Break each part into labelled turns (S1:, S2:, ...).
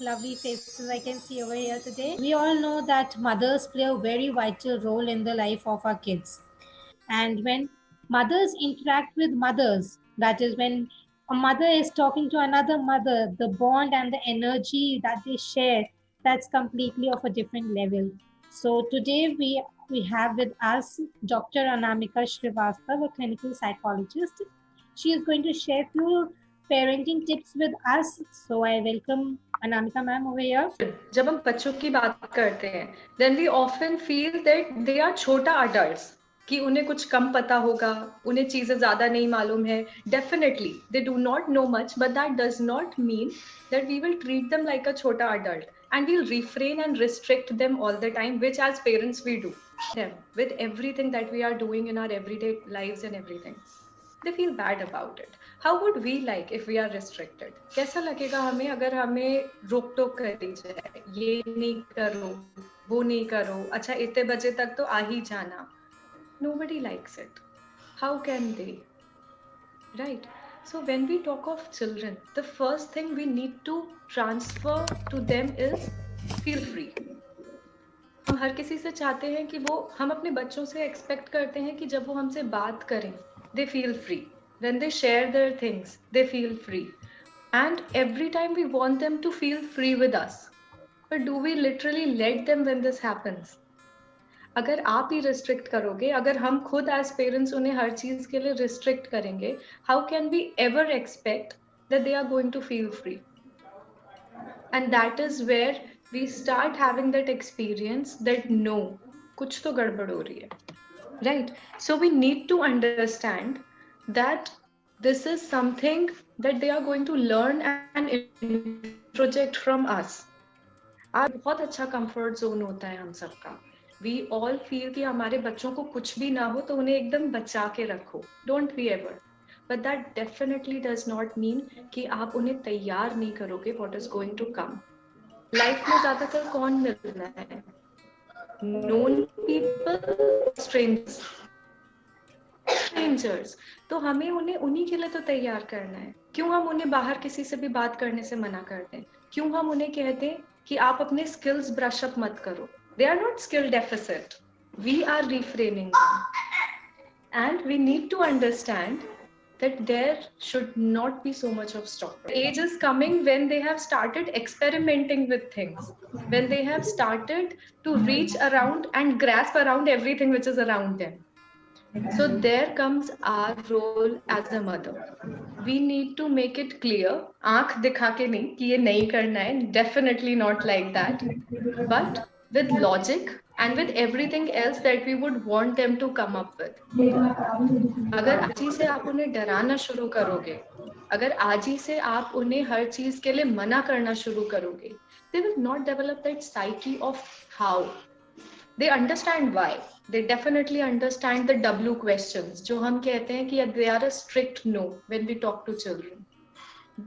S1: lovely faces I can see over here today. We all know that mothers play a very vital role in the life of our kids. And when mothers interact with mothers, that is, when a mother is talking to another mother, the bond and the energy that they share, that's completely of a different level. So today we have with us Dr. Anamika Srivastava, a clinical psychologist. She is going to share few parenting tips with us. So I welcome Anamika ma'am over here.
S2: जब हम बच्चों की बात करते हैं then we often feel that they are छोटा adults कि उन्हें कुछ कम पता होगा, उन्हें चीजें ज्यादा नहीं मालूम है. Definitely they do not know much, but that does not mean that we will treat them like a chota adult, and we'll refrain and restrict them all the time, which as parents we do them with everything that we are doing in our everyday lives and everything. They feel bad about it. How would we like if we are restricted? कैसा लगेगा हमें अगर हमें रोक टोक कर दी जाए, ये नहीं करो, वो नहीं करो, अच्छा इतने बजे तक तो आ ही जाना. Nobody likes it. How can they? Right? So when we talk of children, the first thing we need to transfer to them is feel free. हम हर किसी से चाहते हैं कि वो, हम अपने बच्चों से एक्सपेक्ट करते हैं कि जब वो हमसे बात करें, they feel free. When they share their things, they feel free. And every time we want them to feel free with us. But do we literally let them when this happens? अगर आप ही restrict करोगे, अगर हम खुद as parents उन्हें हर चीज के लिए रिस्ट्रिक्ट करेंगे, how can we ever expect that they are going to feel free? And that is where we start having that experience that no, कुछ तो गड़बड़ हो रही है. Right? So we need to understand that this is something that they are going to learn and project from us. आज बहुत अच्छा comfort zone होता है हम सबका. वी ऑल फील कि हमारे बच्चों को कुछ भी ना हो तो उन्हें एकदम बचा के रखो. Don't we ever. But that definitely does not mean कि आप उन्हें तैयार नहीं करोगे what is going to come. Life में ज्यादातर कौन मिलना है? Known people, strangers. स्ट्रेंजर्स. तो हमें उन्हें उन्हीं के लिए तो तैयार करना है. क्यों हम उन्हें बाहर किसी से भी बात करने से मना करते हैं? क्यों हम उन्हें कहते हैं कि आप अपने स्किल्स ब्रश अप मत करो? They are not skill deficit. We are refraining them. And we need to understand that there should not be so much of stock. Age is coming when they have started experimenting with things, when they have started to reach around and grasp around everything which is around them. So there comes our role as a mother. We need to make it clear, आंख दिखा के नहीं कि ये नहीं करना है, definitely not like that, but with logic and with everything else that we would want them to come up with. अगर आज ही से आप उन्हें डराना शुरू करोगे, अगर आज ही से आप उन्हें हर चीज के लिए मना करना शुरू करोगे, they will not develop that psyche of how. They understand why. They definitely understand the W questions जो हम कहते हैं कि they are a strict no when we talk to children.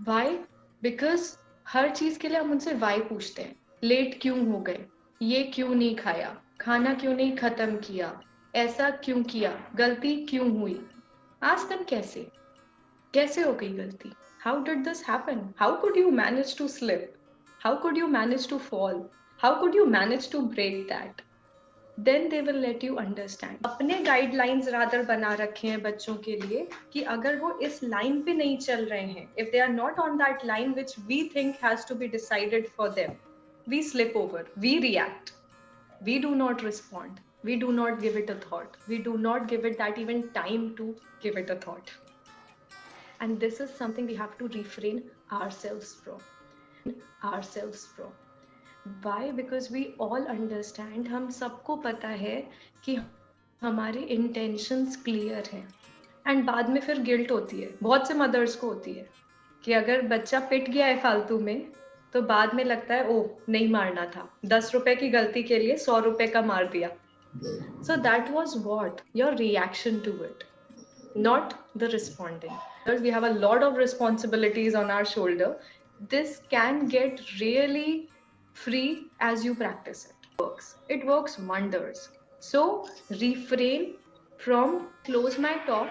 S2: Why? Because हर चीज के लिए हम उनसे why पूछते हैं. लेट क्यों हो गए? ये क्यों नहीं खाया? खाना क्यों नहीं खत्म किया? ऐसा क्यों किया? गलती क्यों हुई? Ask them कैसे? कैसे हो गई गलती? How did this happen? How could you manage to slip? How could you manage to fall? How could you manage to break that? Then they will let you understand. अपने guidelines rather बना रखे हैं बच्चों के लिए कि अगर वो इस लाइन पे नहीं चल रहे हैं, if they are not on that line which we think has to be decided for them, we slip over, we react, we do not respond, we do not give it a thought, we do not give it that even time to give it a thought. And this is something we have to refrain ourselves from. Why? Because we all understand, हम सबको पता है कि हमारे intentions clear हैं. And बाद में फिर guilt होती है, बहुत से mothers को होती है कि अगर बच्चा पिट गया है फालतू में तो बाद में लगता है ओह नहीं मारना था, 10 रुपए की गलती के लिए 100 रुपए का मार दिया. So that was what? Your reaction to it, not the responding. We have a lot of responsibilities on our shoulder. This can get really free as you practice it. It works wonders. So refrain from, close my talk